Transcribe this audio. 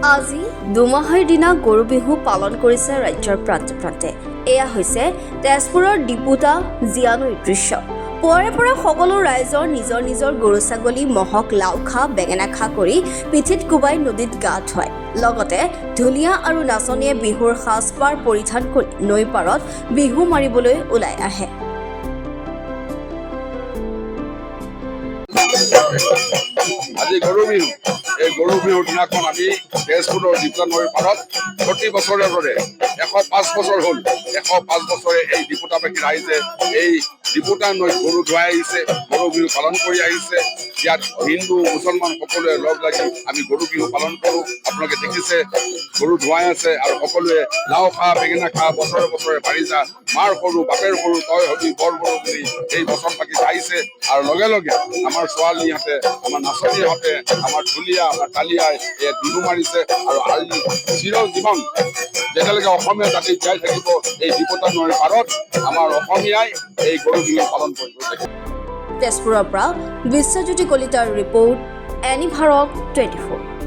আজি দুমাহীৰ দিনা গৰু বিহু পালন কৰিছে ৰাজ্যৰ প্ৰান্তে প্ৰান্তে। এয়া হৈছে তেজপুৰৰ ডিপুতা জীয়ানৈৰ দৃশ্য। পুৱাৰে পৰা সকলো ৰাইজৰ নিজৰ নিজৰ গৰু ছাগলী মহক লাও খা বেঙেনা খা কৰি পিঠিত কোবাই নদীত গা ধুৱায়। লগতে ঢুলীয়া আৰু নাচনীয়ে বিহুৰ সাজপাৰ পৰিধান কৰি নৈ পাৰত বিহু মাৰিবলৈ ওলাই আহে। আজি গৰু বিহু। এই গৰু বিহুৰ দিনাখন আমি তেজপুৰৰ ডিপুতা নৈৰ পাৰত প্ৰতি বছৰে দৰে 105 বছৰ হ'ল। 105 বছৰে এই ডিপুতাবাসী ৰাইজে এই ডিপুতা নৈত গৰু ধুৱাই আহিছে, গৰু বিহু পালন কৰি আহিছে। ইয়াত হিন্দু মুছলমান সকলোৱে লগ লাগি আমি গৰু বিহু পালন কৰোঁ। আপোনালোকে দেখিছে গৰু ধুৱাই আছে আৰু সকলোৱে লাও খা বেঙেনা খা বছৰে বছৰে বাঢ়ি যা, মাৰ সৰু বাপেৰ সৰু তই হবি বৰ গৰু বুলি এই বচন পাতি গাইছে। আৰু লগে লগে আমাৰ ছোৱালীহঁতে, আমাৰ নাচনীহঁতে, আমাৰ ঢুলীয়া, আমাৰ তালিয়াই এই বিহু মাৰিছে। আৰু আজি চিৰজীৱন যেতিয়ালৈকে অসমীয়া জাতি জীয়াই থাকিব এই ডিপুতা নৈৰ পাৰত আমাৰ অসমীয়াই এই গৰু বিহু পালন কৰিব। তেজপুৰৰ পৰা বিশ্বজ্যোতি কলিতাৰ ৰিপৰ্ট, এনি ভাৰত 24।